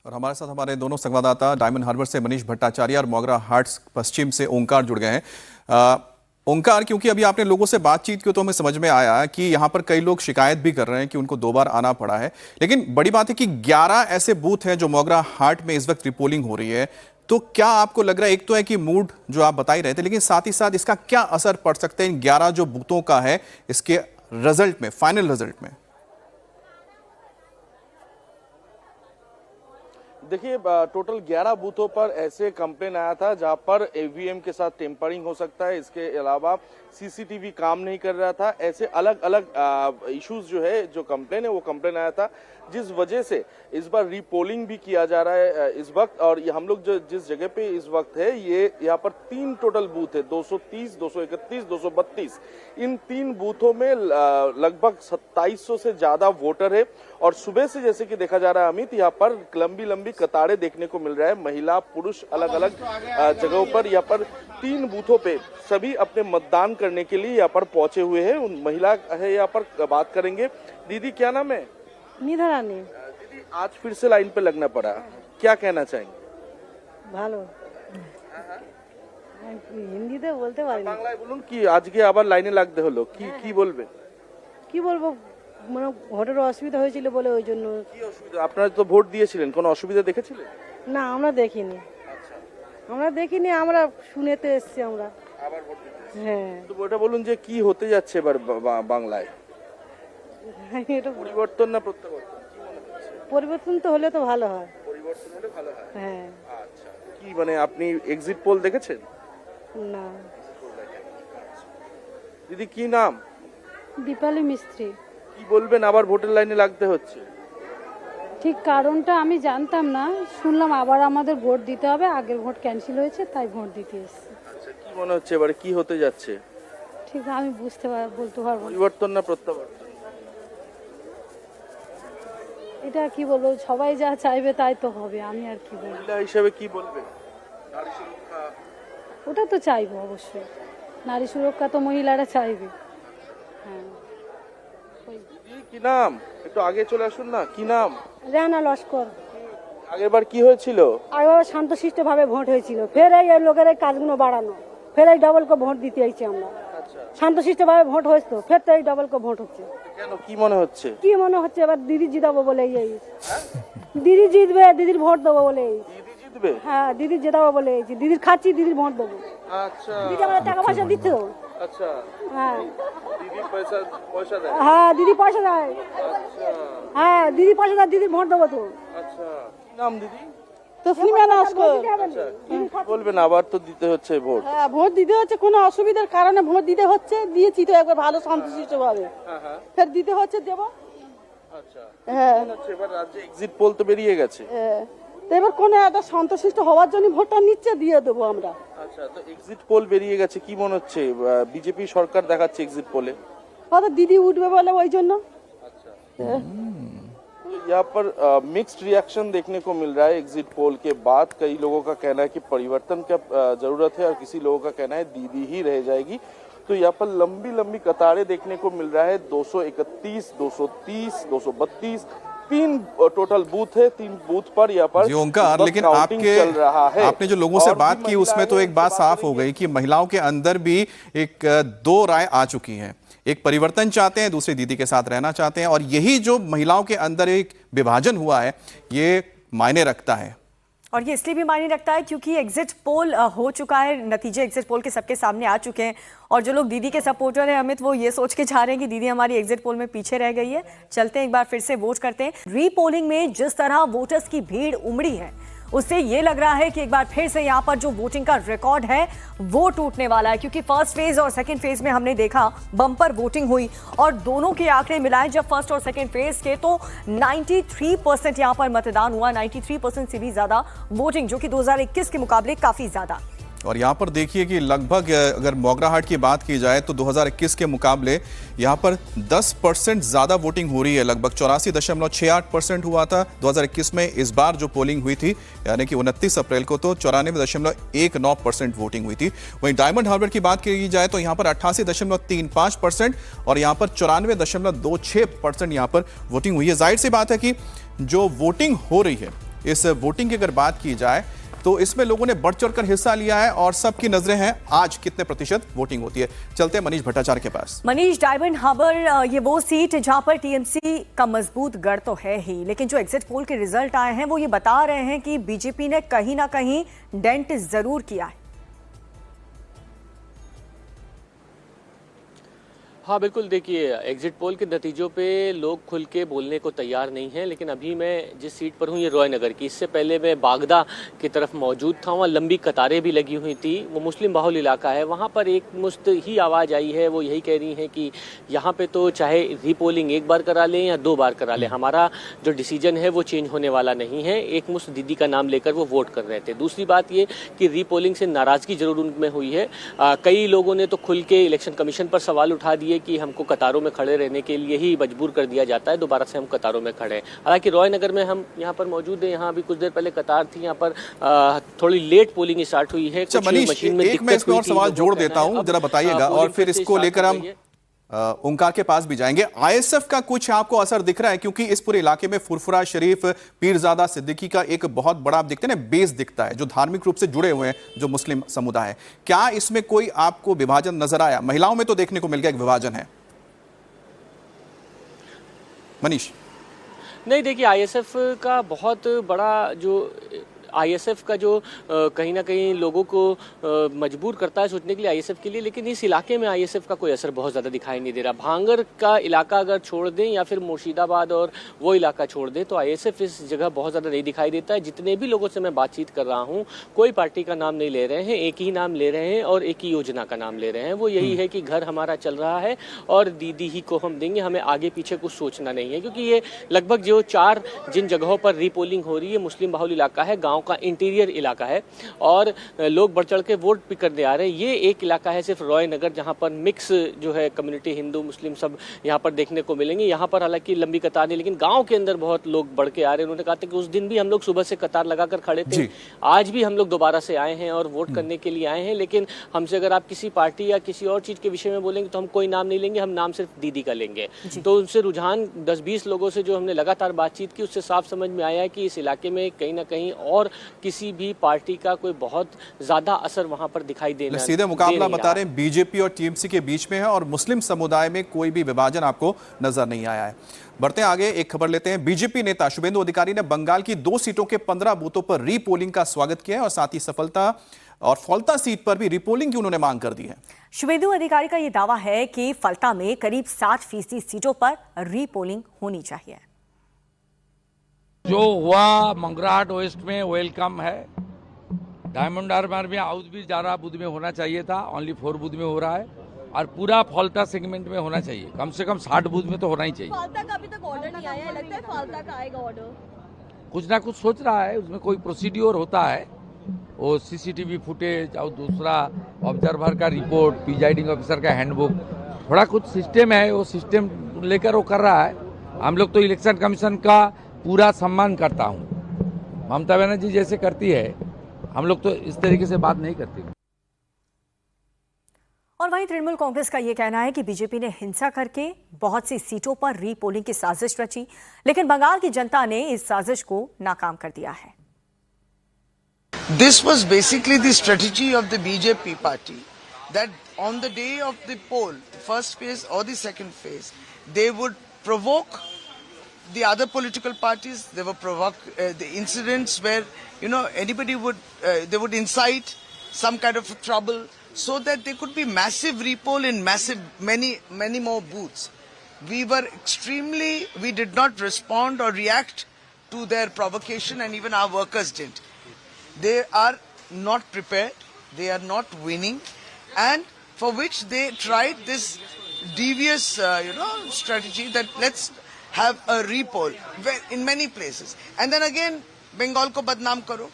और हमारे साथ हमारे दोनों संवाददाता डायमंड हार्बर से मनीष भट्टाचार्य और मोगरा हाट्स पश्चिम से ओंकार जुड़ गए हैं। ओंकार, क्योंकि अभी आपने लोगों से बातचीत की तो हमें समझ में आया कि यहाँ पर कई लोग शिकायत भी कर रहे हैं कि उनको 2 बार आना पड़ा है, लेकिन बड़ी बात है कि 11 ऐसे बूथ हैं जो मोगरा हाट में इस वक्त रिपोलिंग हो रही है। तो क्या आपको लग रहा है, एक तो है कि मूड जो आप बता ही रहे थे, लेकिन साथ ही साथ इसका क्या असर पड़ सकता है इन 11 जो बूथों का है इसके रिजल्ट में, फाइनल रिजल्ट में? देखिए, टोटल 11 बूथों पर ऐसे कंप्लेन आया था जहां पर ईवीएम के साथ टेम्परिंग हो सकता है। इसके अलावा सीसीटीवी काम नहीं कर रहा था। ऐसे अलग अलग इश्यूज जो है, जो कंप्लेन है वो कंप्लेन आया था, जिस वजह से इस बार रीपोलिंग भी किया जा रहा है इस वक्त। और हम लोग जो जिस जगह पे इस वक्त है, ये यहाँ पर 3 टोटल बूथ है, 230, 231, 232। इन 3 बूथों में लगभग 2700 से ज्यादा वोटर है। और सुबह से जैसे कि देखा जा रहा है अमित, यहाँ पर लंबी लंबी कतारें देखने को मिल रहा है। महिला पुरुष अलग अलग जगहों पर यहाँ पर 3 बूथों पे सभी अपने मतदान करने के लिए यहाँ पर पहुंचे हुए हैं। उन महिला है यहाँ पर बात करेंगे। दीदी, क्या नाम है? निधा रानी। दीदी, आज फिर से लाइन पे लगना पड़ा, क्या कहना चाहेंगे? ভালো হিন্দিতে বলতে পারি না। বাংলায় বলুন। কি আজকে আবার লাইনে লাগতে হলো, কি বলবেন? কি বলবো, মানে ভোটের অসুবিধা হয়েছিল বলে ওই জন্য। কি অসুবিধা? আপনারা তো ভোট দিয়েছিলেন, কোনো অসুবিধা দেখেছিলেন? না, আমরা দেখিনি। আমরা দেখিনি, আমরা শুনেতে এসেছি আমরা। আবার ভোট দিতে? হ্যাঁ। তো ওটা বলুন যে কি হতে যাচ্ছে এবার বাংলায়, এটা পরিবর্তন না প্রত্যাবর্তন, কি মনে হচ্ছে? পরিবর্তন তো হলে তো ভালো হয়। পরিবর্তন হলে ভালো হয়। হ্যাঁ। আচ্ছা, কি মানে আপনি এক্সিট পোল দেখেছেন? না। দিদি, কি নাম? দীপালি মিস্ত্রি। কি বলবেন, আবার ভোটের লাইনে লাগতে হচ্ছে? ঠিক কারণটা আমি জানতাম না, শুনলাম আবার আমাদের ভোট দিতে হবে, আগের ভোট ক্যান্সেল হয়েছে তাই ভোট দিতে এসেছি। আচ্ছা, কি মনে হচ্ছে এবারে কি হতে যাচ্ছে? ঠিক আমি বলতে পারবো না। পরিবর্তন না প্রত্যাবর্তন? এটা কি বলবো, সবাই যা চাইবে তাই তো হবে, আমি আর কি বলবো। মহিলা হিসেবে কি বলবেন? নারী সুরক্ষা ওটা তো চাইবো অবশ্যই, নারী সুরক্ষা তো মহিলারা চাইবে। হ্যাঁ। দিদি, কি নাম? একটু আগে চলে আসুন না। কি নাম? রেহানা লস্কর। আগেরবার কি হয়েছিল? আগেবার শান্তশিষ্ট ভাবে ভোট হয়েছিল, ফের এই লোকের এই কাজগুলো বাড়ানো, ফের এই ডবল কো ভোট দিতে আইছি আমরা। আচ্ছা, শান্তশিষ্ট ভাবে ভোট হয়েছে তো ফের তো এই ডবল কো ভোট হচ্ছে। কেন, কি মনে হচ্ছে? কি মনে হচ্ছে এবার দিদি জিতাবো বলে এই দিদি জিতবে, দিদির ভোট দেবো বলে। দিদি জিতবে? হ্যাঁ, দিদি জেতাবো বলে দিদির খাচ্ছি, দিদির ভোট দেবো। আচ্ছা, দিদি আমাদের টাকা পয়সা দিচ্ছে তো। আচ্ছা, হ্যাঁ দিদি পয়সা দেয়? হ্যাঁ, দিদি পয়সা দেয়। আচ্ছা, হ্যাঁ, দিদি পয়সা দেয়, দিদির ভোট দেবো তো। আচ্ছা, কি নাম দিদি? তসলিমা নস্কর। কি বলবেন, আবার তো দিতে হচ্ছে ভোট? হ্যাঁ, ভোট দিতে হচ্ছে, কোনো অসুবিধার কারণে ভোট দিতে হচ্ছে, দিয়েছি তো একবার ভালো শান্তশিষ্ট ভাবে, হ্যাঁ, ফের দিতে হচ্ছে, দেবো। আচ্ছা, হ্যাঁ। মনে হচ্ছে এবার রাজ্যে এক্সিট পোল তো বেরিয়ে গেছে। তো এবার কোনো একটা সন্তুষ্ট হওয়ার জন্য ভোটটা নিচ্ছে, দিয়ে দেবো আমরা। আচ্ছা, তো এক্সিট পোল বেরিয়ে গেছে, কি মনে হচ্ছে? বিজেপি সরকার দেখাচ্ছে এক্সিট পোলে। হয়তো দিদি উঠবে বলে ওই জন্য। अच्छा, यहाँ पर मिक्स्ड रिएक्शन देखने को मिल रहा है एग्जिट पोल के बाद। कई लोगों का कहना है कि परिवर्तन का जरूरत है और किसी लोगों का कहना है दीदी ही रह जाएगी। तो यहाँ पर लंबी लंबी कतारें देखने को मिल रहा है। 231, 230, 232 3 टोटल बूथ है। 3 बूथ पर यहाँ पर जी ओंकार, लेकिन चल रहा है। आपने जो लोगों से बात की उसमें तो एक बात साफ हो गई कि महिलाओं के अंदर भी एक 2 राय आ चुकी हैं। एक परिवर्तन चाहते हैं, दूसरी दीदी के साथ रहना चाहते हैं, और यही जो महिलाओं के अंदर एक विभाजन हुआ है ये मायने रखता है। और ये इसलिए भी मायने रखता है क्योंकि एग्जिट पोल हो चुका है, नतीजे एग्जिट पोल के सबके सामने आ चुके हैं, और जो लोग दीदी के सपोर्टर हैं अमित, वो ये सोच के जा रहे हैं कि दीदी हमारी एग्जिट पोल में पीछे रह गई है, चलते हैं एक बार फिर से वोट करते हैं। रीपोलिंग में जिस तरह वोटर्स की भीड़ उमड़ी है, उससे ये लग रहा है कि एक बार फिर से यहाँ पर जो वोटिंग का रिकॉर्ड है वो टूटने वाला है, क्योंकि फर्स्ट फेज और सेकंड फेज में हमने देखा बम्पर वोटिंग हुई, और दोनों के आंकड़े मिलाए जब फर्स्ट और सेकंड फेज के, तो 93% यहाँ पर मतदान हुआ, 93% से भी ज्यादा वोटिंग, जो कि 2021 के मुकाबले काफी ज्यादा। और यहाँ पर देखिए कि लगभग अगर मोगरा हाट की बात की जाए तो 2021 के मुकाबले यहाँ पर 10% ज़्यादा वोटिंग हो रही है। लगभग 84.68% हुआ था 2021 में। इस बार जो पोलिंग हुई थी यानी कि 29 अप्रैल को तो 94.19% वोटिंग हुई थी। वहीं डायमंड हार्बर की बात की जाए तो यहाँ पर 88.35% और यहाँ पर 94.26% यहाँ पर वोटिंग हुई है। जाहिर सी बात है कि जो वोटिंग हो रही है इस वोटिंग की अगर बात की जाए तो इसमें लोगों ने बढ़ चढ़कर हिस्सा लिया है और सबकी नजरें हैं आज कितने प्रतिशत वोटिंग होती है। चलते हैं मनीष भट्टाचार्य के पास। मनीष, डायमंड हार्बर ये वो सीट जहां पर टीएमसी का मजबूत गढ़ तो है ही, लेकिन जो एग्जिट पोल के रिजल्ट आए हैं वो ये बता रहे हैं कि बीजेपी ने कहीं ना कहीं डेंट जरूर किया है। हाँ बिल्कुल, देखिए एग्जिट पोल के नतीजों पे लोग खुल के बोलने को तैयार नहीं हैं, लेकिन अभी मैं जिस सीट पर हूँ ये रॉय नगर की, इससे पहले मैं बागदा की तरफ मौजूद था, वहाँ लंबी कतारें भी लगी हुई थी, वो मुस्लिम बाहुल इलाका है। वहाँ पर एक मुश्त ही आवाज़ आई है, वो यही कह रही है कि यहाँ पे तो चाहे रीपोलिंग एक बार करा लें या 2 बार करा लें, हमारा जो डिसीजन है वो चेंज होने वाला नहीं है। एक मुश्त दीदी का नाम लेकर वो वोट कर रहे थे। दूसरी बात ये कि रीपोलिंग से नाराज़गी जरूर उनमें हुई है। कई लोगों ने तो खुल के इलेक्शन कमीशन पर सवाल उठा दिए कि हमको कतारों में खड़े रहने के लिए ही मजबूर कर दिया जाता है, दोबारा से हम कतारों में खड़े हैं। हालांकि रॉय नगर में हम यहाँ पर मौजूद हैं, यहाँ अभी कुछ देर पहले कतार थी, यहाँ पर थोड़ी लेट पोलिंग स्टार्ट हुई है। मनीष, एक मैं इसमें और सवाल जोड़ देता हूँ, जरा बताइएगा, और फिर इसको लेकर हम ओंकार के पास भी जाएंगे। आईएसएफ का कुछ आपको असर दिख रहा है, क्योंकि इस पूरे इलाके में फुरफुरा शरीफ, पीरजादा सिद्दीकी का एक बहुत बड़ा आप दिखते हैं ना बेस दिखता है, जो धार्मिक रूप से जुड़े हुए हैं जो मुस्लिम समुदाय है। क्या इसमें कोई आपको विभाजन नजर आया? महिलाओं में तो देखने को मिल गया एक विभाजन है। मनीष, नहीं, देखिए आईएसएफ का बहुत बड़ा जो आईएसएफ का जो कहीं ना कहीं लोगों को मजबूर करता है सोचने के लिए आईएसएफ के लिए, लेकिन इस इलाके में आईएसएफ का कोई असर बहुत ज़्यादा दिखाई नहीं दे रहा। भांगर का इलाका अगर छोड़ दें या फिर मुर्शिदाबाद और वो इलाका छोड़ दें तो आईएसएफ इस जगह बहुत ज़्यादा नहीं दिखाई देता है। जितने भी लोगों से मैं बातचीत कर रहा हूँ, कोई पार्टी का नाम नहीं ले रहे हैं, एक ही नाम ले रहे हैं और एक ही योजना का नाम ले रहे हैं। वो यही है कि घर हमारा चल रहा है और दीदी ही को हम देंगे, हमें आगे पीछे कुछ सोचना नहीं है। क्योंकि ये लगभग जो 4 जिन जगहों पर रीपोलिंग हो रही है, मुस्लिम बाहुल इलाका है, गाँव का इंटीरियर इलाका है और लोग बढ़ चढ़ के वोट भी करने आ रहे हैं। ये एक इलाका है सिर्फ रॉय नगर, जहां पर मिक्स जो है कम्युनिटी हिंदू मुस्लिम सब यहां पर देखने को मिलेंगे। यहां पर हालांकि लंबी कतार नहीं, लेकिन गांव के अंदर बहुत लोग बढ़ के आ रहे हैं। उन्होंने कहा था कि उस दिन भी हम लोग सुबह से कतार लगाकर खड़े थे, आज भी हम लोग दोबारा से आए हैं और वोट करने के लिए आए हैं। लेकिन हमसे अगर आप किसी पार्टी या किसी और चीज के विषय में बोलेंगे तो हम कोई नाम नहीं लेंगे, हम नाम सिर्फ दीदी का लेंगे। तो उनसे रुझान 10-20 लोगों से जो हमने लगातार बातचीत की, उससे साफ समझ में आया है कि इस इलाके में कहीं ना कहीं और किसी भी पार्टी का कोई बहुत ज्यादा असर वहां पर दिखाई देना सीधे मुकाबला बता रहे हैं बीजेपी और टीएमसी के बीच में है और मुस्लिम समुदाय में कोई भी विभाजन आपको नजर नहीं आया है। बढ़ते हैं आगे, एक खबर लेते हैं। बीजेपी नेता शुभेंदु अधिकारी ने बंगाल की 2 सीटों के 15 बूथों पर रीपोलिंग का स्वागत किया है और साथ ही सफलता और फलता सीट पर भी रीपोलिंग की उन्होंने मांग कर दी है। शुभेंदु अधिकारी का यह दावा है कि फलता में करीब 60% सीटों पर रीपोलिंग होनी चाहिए। जो हुआ मंगराहट वेस्ट में वेलकम है। डायमंड हार्बर में हाउस भी 11 बूथ में होना चाहिए था, ओनली 4 बूथ में हो रहा है और पूरा फॉल्टा सेगमेंट में होना चाहिए, कम से कम 60 बूथ में तो होना ही चाहिए। फाल्टा का अभी तक ऑर्डर नहीं आया है, लगता है फाल्टा का आएगा ऑर्डर। कुछ ना कुछ सोच रहा है, उसमें कोई प्रोसीड्योर होता है, वो सीसीटीवी फुटेज और दूसरा ऑब्जर्वर का रिपोर्ट, प्रिजाइडिंग ऑफिसर का हैंडबुक, थोड़ा कुछ सिस्टम है, वो सिस्टम लेकर वो कर रहा है। हम लोग तो इलेक्शन कमीशन का पूरा सम्मान करता हूँ, ममता बनर्जी जैसे करती है, हम लोग तो इस तरीके से बात नहीं करते। और वहीं तृणमूल कांग्रेस का यह कहना है कि बीजेपी ने हिंसा करके बहुत सी सीटों पर रीपोलिंग की साजिश रची, लेकिन बंगाल की जनता ने इस साजिश को नाकाम कर दिया है। This was basically the strategy of the BJP party, that on the day of the poll, first phase or the second phase, they would provoke the other political parties. They would provoke the incidents where, you know, anybody would, they would incite some kind of trouble so that there could be massive repoll in many more booths. We did not respond or react to their provocation, and even our workers didn't. They are not prepared, they are not winning, and for which they tried this devious, strategy that let's have a repoll in many places. And then again, Bengal ko badnaam karo.